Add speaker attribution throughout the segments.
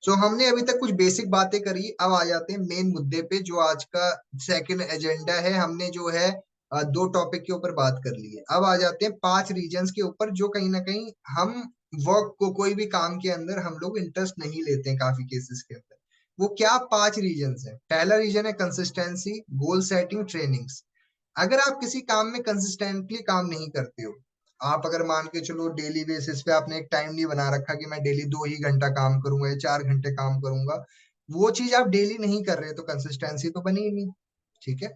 Speaker 1: सो हमने अभी तक कुछ बेसिक बातें करी, अब आ जाते हैं मेन मुद्दे पे जो आज का सेकंड एजेंडा है। हमने जो है दो टॉपिक के ऊपर बात कर ली है, अब आ जाते हैं 5 रीजंस के ऊपर जो कहीं ना कहीं हम वर्क को, कोई भी काम के अंदर हम लोग इंटरेस्ट नहीं लेते हैं काफी केसेस के अंदर। वो क्या 5 रीजंस है? पहला रीजन है कंसिस्टेंसी, गोल सेटिंग, ट्रेनिंग्स। अगर आप किसी काम में कंसिस्टेंटली काम नहीं करते हो, आप अगर मान के चलो डेली बेसिस पे आपने एक टाइम नहीं बना रखा कि मैं डेली 2 ही घंटा काम करूंगा या 4 घंटे काम करूंगा, वो चीज आप डेली नहीं कर रहे तो कंसिस्टेंसी तो बनी ही नहीं। ठीक है।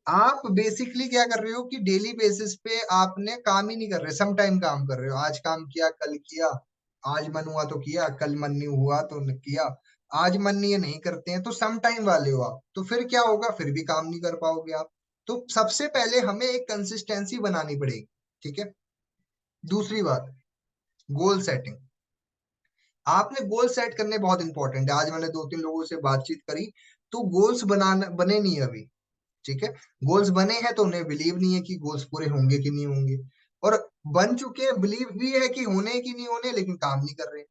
Speaker 1: आप बेसिकली क्या कर रहे हो कि डेली बेसिस पे आपने काम ही नहीं कर रहे, सम टाइम काम कर रहे हो, आज काम किया कल किया, आज मन हुआ तो किया, कल मन नहीं हुआ तो किया, आज मन नहीं है नहीं करते हैं, तो सम टाइम वाले हो आप, तो फिर क्या होगा, फिर भी काम नहीं कर पाओगे आप। तो सबसे पहले हमें एक कंसिस्टेंसी बनानी पड़ेगी। ठीक है। दूसरी बात, गोल सेटिंग। आपने गोल सेट करने बहुत इंपॉर्टेंट है। आज मैंने 2-3 लोगों से बातचीत करी, तो गोल्स बनाना बने नहीं अभी। ठीक है। गोल्स बने हैं तो उन्हें बिलीव नहीं है कि गोल्स पूरे होंगे कि नहीं होंगे, और बन चुके हैं, बिलीव भी है कि होने कि नहीं होने, लेकिन काम नहीं कर रहे।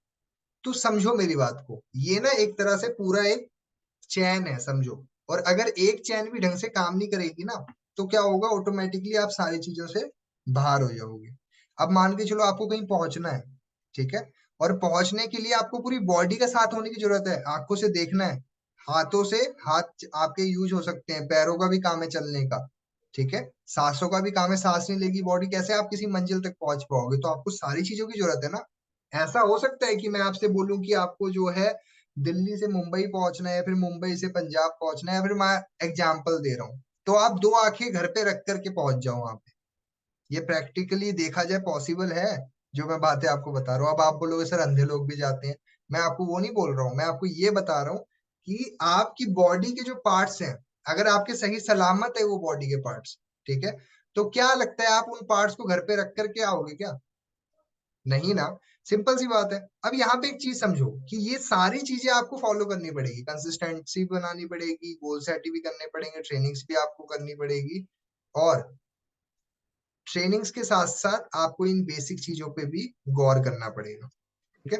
Speaker 1: तो समझो मेरी बात को, ये ना एक तरह से पूरा एक चैन है, समझो। और अगर एक चैन भी ढंग से काम नहीं करेगी ना, तो क्या होगा, ऑटोमेटिकली आप सारी चीजों से बाहर हो जाओगे। अब मान के चलो आपको कहीं पहुंचना है। ठीक है। और पहुंचने के लिए आपको पूरी बॉडी का साथ होने की जरूरत है, आंखों से देखना है, हाथों से, हाथ आपके यूज हो सकते हैं, पैरों का भी काम है चलने का। ठीक है। सांसों का भी काम है, सांस नहीं लेगी बॉडी, कैसे आप किसी मंजिल तक पहुंच पाओगे? तो आपको सारी चीजों की जरूरत है ना। ऐसा हो सकता है कि मैं आपसे बोलूं कि आपको जो है दिल्ली से मुंबई पहुंचना है, फिर मुंबई से पंजाब पहुंचना है, फिर मैं एग्जाम्पल दे रहा हूँ, तो आप 2 आंखें घर पे रख करके पहुंच जाओ वहां पे। ये प्रैक्टिकली देखा जाए पॉसिबल है, जो मैं बातें आपको बता रहा हूँ। अब आप बोलोगे सर अंधे लोग भी जाते हैं, मैं आपको वो नहीं बोल रहा हूँ, मैं आपको ये बता रहा हूँ कि आपकी बॉडी के जो पार्ट्स हैं, अगर आपके सही सलामत है वो बॉडी के पार्ट्स, ठीक है, तो क्या लगता है आप उन पार्ट्स को घर पे रख करके आओगे क्या? नहीं ना। सिंपल सी बात है। अब यहाँ पे एक चीज समझो कि ये सारी चीजें आपको फॉलो करनी पड़ेगी, कंसिस्टेंसी बनानी पड़ेगी, गोल सेट भी करने पड़ेंगे, ट्रेनिंग्स भी आपको करनी पड़ेगी, और ट्रेनिंग्स के साथ साथ आपको इन बेसिक चीजों पे भी गौर करना पड़ेगा। ठीक है।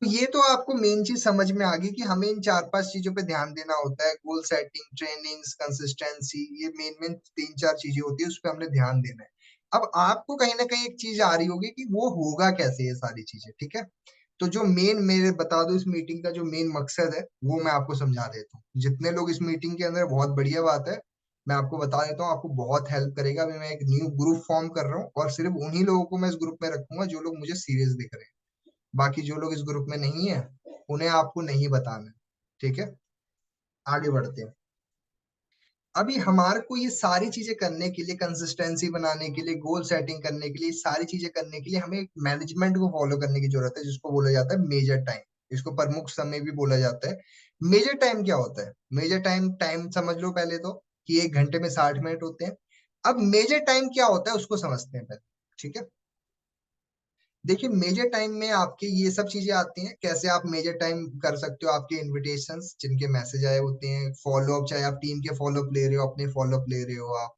Speaker 1: तो ये तो आपको मेन चीज समझ में आ गई कि हमें इन 4-5 चीजों पे ध्यान देना होता है, गोल सेटिंग, ट्रेनिंग्स, कंसिस्टेंसी, ये मेन मेन 3-4 चीजें होती है, उस पर हमने ध्यान देना है। अब आपको कहीं ना कहीं एक चीज आ रही होगी कि वो होगा कैसे ये सारी चीजें। ठीक है। तो जो मेन, मेरे बता दो, इस मीटिंग का जो मेन मकसद है वो मैं आपको समझा देता हूँ। जितने लोग इस मीटिंग के अंदर, बहुत बढ़िया बात है, मैं आपको बता देता हूँ, आपको बहुत हेल्प करेगा। अभी मैं एक न्यू ग्रुप फॉर्म कर रहा हूँ और सिर्फ उन्हीं लोगों को मैं इस ग्रुप में रखूंगा जो लोग मुझे सीरियस दिख रहे हैं। बाकी जो लोग इस ग्रुप में नहीं है, उन्हें आपको नहीं बताना है। ठीक है। आगे बढ़ते हैं। अभी हमारे को ये सारी चीजें करने के लिए, कंसिस्टेंसी बनाने के लिए, गोल सेटिंग करने के लिए, सारी चीजें करने के लिए हमें एक मैनेजमेंट को फॉलो करने की जरूरत है, जिसको बोला जाता है मेजर टाइम। इसको प्रमुख समय भी बोला जाता है। मेजर टाइम क्या होता है? मेजर टाइम, टाइम समझ लो पहले तो, कि 1 घंटे में 60 मिनट होते हैं। अब मेजर टाइम क्या होता है उसको समझते हैं पहले। ठीक है। देखिए, मेजर टाइम में आपके ये सब चीजें आती हैं। कैसे आप मेजर टाइम कर सकते हो? आपके इनविटेशंस, जिनके मैसेज आए होते हैं, फॉलो अप, चाहे आप टीम के फॉलो अप ले रहे हो, अपने फॉलो अप ले रहे हो आप,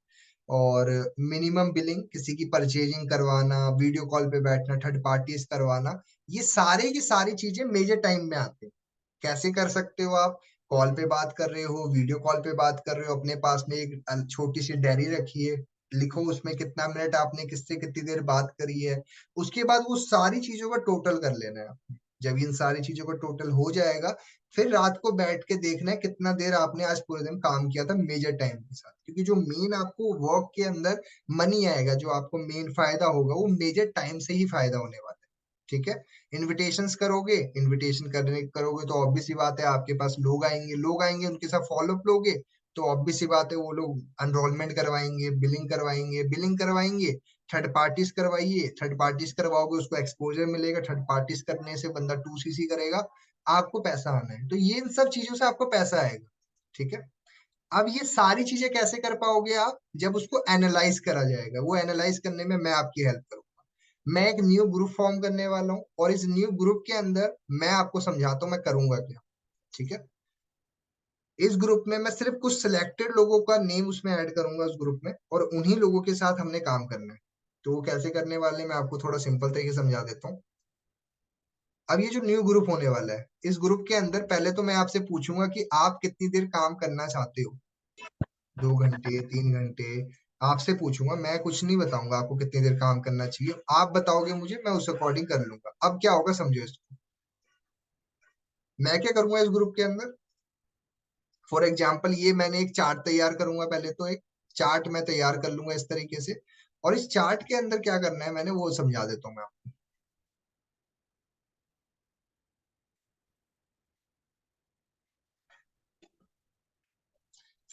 Speaker 1: और मिनिमम बिलिंग, किसी की परचेजिंग करवाना, वीडियो कॉल पे बैठना, थर्ड पार्टीज करवाना, ये सारे की सारी चीजें मेजर टाइम में आते हैं। कैसे कर सकते हो आप? कॉल पे बात कर रहे हो, वीडियो कॉल पे बात कर रहे हो, अपने पास में एक छोटी सी डायरी रखिए, लिखो उसमें कितना मिनट आपने किससे कितनी देर बात करी है। उसके बाद वो सारी चीजों का टोटल कर लेना है आपने। जब इन सारी चीजों का टोटल हो जाएगा, फिर रात को बैठ के देखना है कितना देर आपने आज पूरे दिन काम किया था मेजर टाइम के साथ, क्योंकि जो मेन आपको वर्क के अंदर मनी आएगा, जो आपको मेन फायदा होगा, वो मेजर टाइम से ही फायदा होने वाला है। ठीक है। इनविटेशंस करोगे, इनविटेशन करने करोगे तो ऑब्वियस सी बात है आपके पास लोग आएंगे, लोग आएंगे उनके साथ फॉलोअप लोगे, तो ऑब्वियस सी बात है वो लोग एनरोलमेंट करवाएंगे, बिलिंग करवाएंगे, बिलिंग करवाएंगे, थर्ड पार्टीज करवाइए, थर्ड पार्टीज करवाओगे उसको एक्सपोजर मिलेगा, थर्ड पार्टीज करने से बंदा 2CC करेगा, आपको पैसा आना है, तो ये इन सब चीजों से आपको पैसा आएगा। ठीक है। अब ये सारी चीजें कैसे कर पाओगे आप? जब उसको एनालाइज करा जाएगा, वो एनालाइज करने में मैं आपकी हेल्प करूंगा। मैं एक न्यू ग्रुप फॉर्म करने वाला हूँ, और इस न्यू ग्रुप के अंदर मैं आपको समझाता हूँ मैं करूंगा क्या। ठीक है। इस ग्रुप में मैं सिर्फ कुछ सिलेक्टेड लोगों का नेम उसमें ऐड करूंगा उस ग्रुप में, और उन्हीं लोगों के साथ हमने काम करना है। तो वो कैसे करने वाले हैं, मैं आपको थोड़ा सिंपल तरीके से समझा देता हूँ। अब ये जो न्यू ग्रुप होने वाला है, इस ग्रुप के अंदर पहले तो मैं आपसे पूछूंगा कि आप कितनी देर काम करना चाहते हो। 2 घंटे, 3 घंटे, आपसे पूछूंगा। मैं कुछ नहीं बताऊंगा आपको कितनी देर काम करना चाहिए, आप बताओगे मुझे, मैं उस अकॉर्डिंग कर लूंगा। अब क्या होगा समझो इसको। मैं क्या करूंगा इस ग्रुप के अंदर, फॉर एग्जाम्पल ये मैंने एक चार्ट तैयार करूंगा। पहले तो एक चार्ट मैं तैयार कर लूंगा इस तरीके से, और इस चार्ट के अंदर क्या करना है मैंने वो समझा देता हूँ मैं आपको।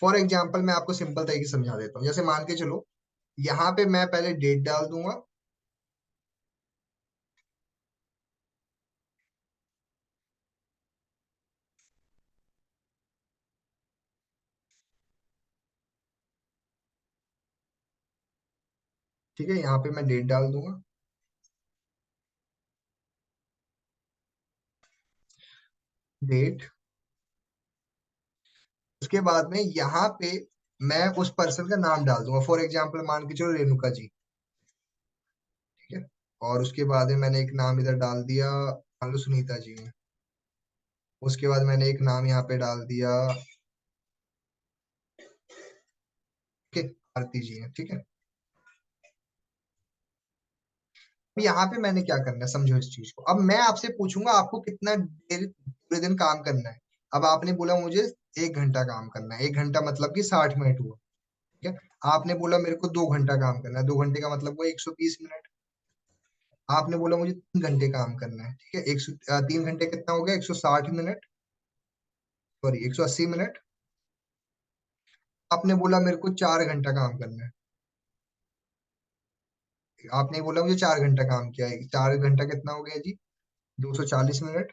Speaker 1: फॉर एग्जाम्पल मैं आपको सिंपल तरीके से समझा देता हूँ। जैसे मान के चलो, यहाँ पे मैं पहले डेट डाल दूंगा। ठीक है, यहाँ पे मैं डेट डाल दूंगा, डेट। उसके बाद में यहाँ पे मैं उस पर्सन का नाम डाल दूंगा, फॉर एग्जाम्पल मान के चलो रेणुका जी। ठीक है, और उसके बाद में मैंने एक नाम इधर डाल दिया, मान लो सुनीता जी है। उसके बाद मैंने एक नाम यहाँ पे डाल दिया, ठीक है, आरती जी है। ठीक है, अब यहाँ पे मैंने क्या करना है समझो इस चीज को। अब मैं आपसे पूछूंगा आपको कितना देर पूरे दिन काम करना है। अब आपने बोला मुझे 1 घंटा काम करना है, 1 घंटा मतलब कि 60 मिनट हुआ। ठीक है, आपने बोला मेरे को 2 घंटा काम करना है, 2 घंटे का मतलब हुआ 120 मिनट। आपने बोला मुझे 3 घंटे काम करना है, ठीक है, 3 घंटे कितना हो गया, 160 मिनट, सॉरी 180 मिनट। आपने बोला मेरे को 4 घंटा काम करना है, आपने बोला मुझे 4 घंटा काम किया है, 4 घंटा कितना हो गया जी, 240 मिनट।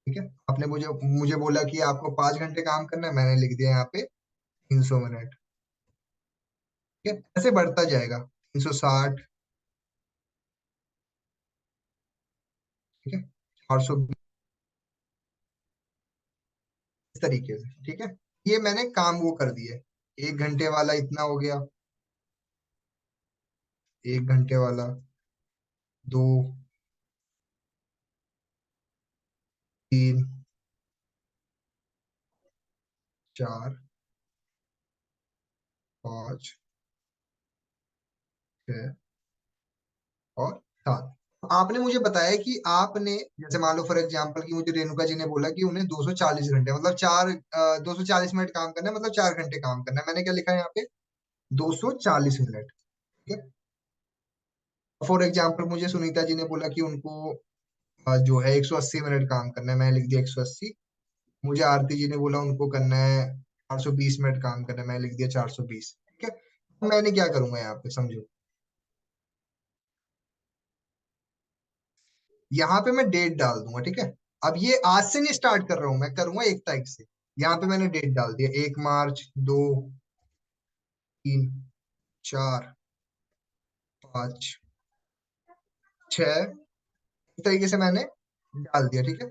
Speaker 1: ठीक है, आपने मुझे मुझे बोला कि आपको 5 घंटे काम करना है, मैंने लिख दिया यहाँ पे 300 मिनट। ठीक है, ऐसे बढ़ता जाएगा, 360। ठीक है, 420, इस तरीके से। ठीक है, ये मैंने काम वो कर दिए। 1 घंटे वाला इतना हो गया, 1 घंटे वाला, दो, तीन, चार, पाँच, छह, और 7। आपने मुझे बताया कि आपने, जैसे मान लो फॉर एग्जांपल कि मुझे रेणुका जी ने बोला कि उन्हें 240 घंटे मतलब 240 मिनट काम करना है, मतलब 4 घंटे काम करना है। मैंने क्या लिखा है यहाँ पे, 240 मिनट। ठीक है, फॉर एग्जाम्पल मुझे सुनीता जी ने बोला कि उनको जो है 180 मिनट काम करना है, मैंने लिख दिया 180। मुझे आरती जी ने बोला उनको करना है 420 मिनट काम करना है, मैंने लिख दिया 420। ठीक है, अब मैंने क्या करूंगा यहाँ पे समझो, यहाँ पे मैं डेट डाल दूंगा। ठीक है, अब ये आज से नहीं स्टार्ट कर रहा हूं, मैं करूंगा 1 तारीख से। यहाँ पे मैंने डेट डाल दिया, 1 मार्च, 2, 3, 4, 5, 6, इस तरीके से मैंने डाल दिया। ठीक है,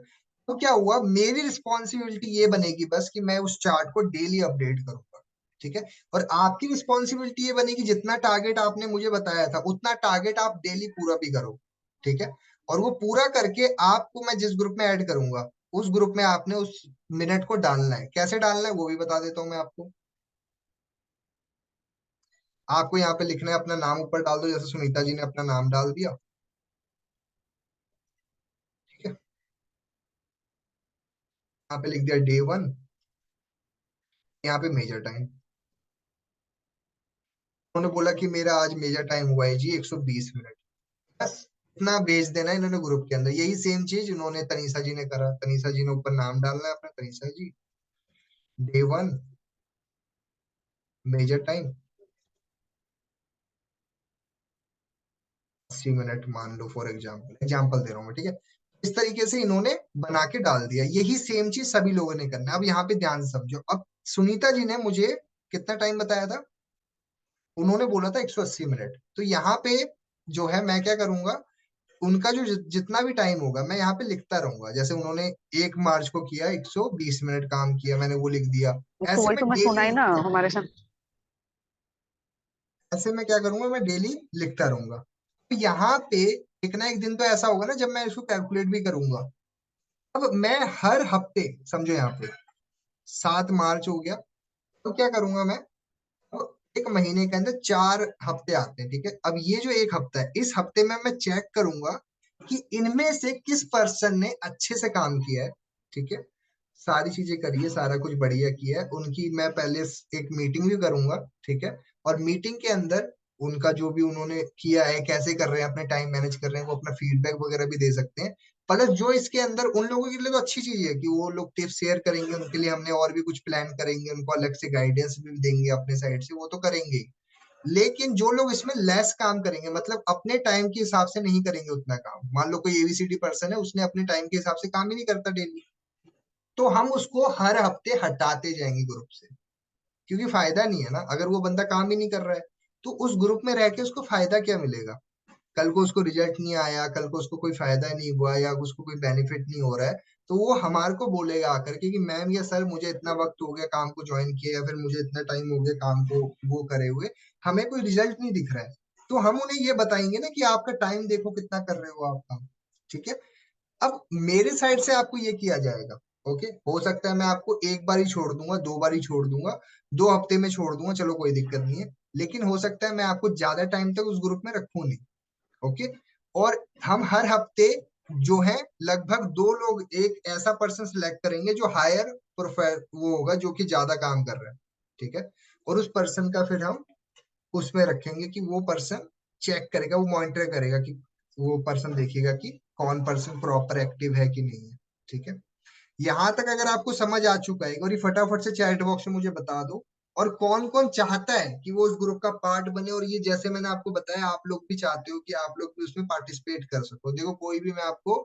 Speaker 1: तो क्या हुआ, मेरी रिस्पॉन्सिबिलिटी ये बनेगी बस कि मैं उस चार्ट को डेली अपडेट करूंगा। ठीक है, और आपकी रिस्पॉन्सिबिलिटी ये बनेगी जितना टारगेट आपने मुझे बताया था उतना टारगेट आप डेली पूरा भी करो। ठीक है, और वो पूरा करके आपको मैं जिस ग्रुप में ऐड करूंगा उस ग्रुप में आपने उस मिनट को डालना है। कैसे डालना है वो भी बता देता हूँ मैं आपको। आपको यहाँ पे लिखना है, अपना नाम ऊपर डाल दो, जैसे सुनीता जी ने अपना नाम डाल दिया। ठीक है, यहाँ पे लिख दिया डे 1। यहाँ पे मेजर टाइम, उन्होंने बोला कि मेरा आज मेजर टाइम हुआ है जी 120 मिनट। बस इतना भेज देना इन्होंने ग्रुप के अंदर। यही सेम चीज उन्होंने तनीषा जी ने करा, तनीषा जी ने ऊपर नाम डालना है अपना, तनीषा जी, डे 1, मेजर टाइम 80 मिनट, मान लो फॉर एग्जाम्पल, एग्जाम्पल दे रहा हूँ मैं। ठीक है, इस तरीके से इन्होंने बना के डाल दिया। यही सेम चीज सभी लोगों ने करना है। अब यहाँ पे ध्यान से समझो। अब सुनीता जी ने मुझे कितना टाइम बताया था, उन्होंने बोला था 180 मिनट। तो यहाँ पे जो है मैं क्या करूंगा, उनका जो जितना भी टाइम होगा मैं यहाँ पे लिखता रहूंगा। जैसे उन्होंने 1 मार्च को किया 120 मिनट काम किया, मैंने वो लिख दिया।
Speaker 2: तो
Speaker 1: ऐसे
Speaker 2: वही
Speaker 1: मैं
Speaker 2: तो मैं
Speaker 1: डेली
Speaker 2: सुनाई ना
Speaker 1: लिखता,
Speaker 2: हमारे साथ।
Speaker 1: ऐसे मैं क्या करूंगा, मैं डेली लिखता रहूंगा। तो यहाँ पे एक ना एक दिन तो ऐसा होगा ना जब मैं इसको कैलकुलेट भी करूंगा। अब मैं हर हफ्ते, समझो यहाँ पे 7 मार्च हो गया, तो क्या करूंगा मैं, तो एक महीने के अंदर 4 हफ्ते आते हैं, ठीक है। अब ये जो एक हफ्ता है, इस हफ्ते में मैं चेक करूंगा कि इनमें से किस पर्सन ने अच्छे से काम किया है, ठीक है। सारी चीजें करिए, सारा कुछ बढ़िया किया है, उनकी मैं पहले एक मीटिंग भी करूंगा, ठीक है। और मीटिंग के अंदर उनका जो भी उन्होंने किया है, कैसे कर रहे हैं, अपने टाइम मैनेज कर रहे हैं, वो अपना फीडबैक वगैरह भी दे सकते हैं। प्लस जो इसके अंदर उन लोगों के लिए तो अच्छी चीज है कि वो लोग टिप्स शेयर करेंगे, उनके लिए हमने और भी कुछ प्लान करेंगे, उनको अलग से गाइडेंस भी देंगे अपने साइड से, वो तो करेंगे ही। लेकिन जो लोग इसमें लेस काम करेंगे, मतलब अपने टाइम के हिसाब से नहीं करेंगे उतना काम, मान लो कोई एबीसीडी पर्सन है, उसने अपने टाइम के हिसाब से काम ही नहीं करता डेली, तो हम उसको हर हफ्ते हटाते जाएंगे ग्रुप से, क्योंकि फायदा नहीं है ना, अगर वो बंदा काम ही नहीं कर रहा है तो उस ग्रुप में रह के उसको फायदा क्या मिलेगा। कल को उसको रिजल्ट नहीं आया, कल को उसको कोई फायदा नहीं हुआ या उसको कोई बेनिफिट नहीं हो रहा है, तो वो हमारे को बोलेगा आकर के कि मैम या सर मुझे इतना वक्त हो गया काम को ज्वाइन किया, या फिर मुझे इतना टाइम हो गया काम को वो करे हुए, हमें कोई रिजल्ट नहीं दिख रहा है। तो हम उन्हें ये बताएंगे ना कि आपका टाइम देखो कितना कर रहे हो आप काम, ठीक है। अब मेरे साइड से आपको ये किया जाएगा, ओके। हो सकता है मैं आपको एक बार ही छोड़ दूंगा, 2 बार ही छोड़ दूंगा, 2 हफ्ते में छोड़ दूंगा, चलो कोई दिक्कत नहीं है। लेकिन हो सकता है मैं आपको ज्यादा टाइम तक उस ग्रुप में रखूं नहीं, ओके। और हम हर हफ्ते जो है लगभग 2 लोग, एक ऐसा पर्सन सिलेक्ट करेंगे जो हायर प्रोफाइल वो होगा, जो कि ज्यादा काम कर रहा है, ठीक है। और उस पर्सन का फिर हम उसमें रखेंगे कि वो पर्सन चेक करेगा, वो मॉनिटर करेगा कि वो पर्सन देखेगा कि कौन पर्सन प्रॉपर एक्टिव है कि नहीं है, ठीक है। यहाँ तक अगर आपको समझ आ चुका है, एक बार फटाफट से चैट बॉक्स में मुझे बता दो। और कौन कौन चाहता है कि वो उस ग्रुप का पार्ट बने, और ये जैसे मैंने आपको बताया आप लोग भी चाहते हो कि आप लोग भी उसमें पार्टिसिपेट कर सको। देखो कोई भी मैं आपको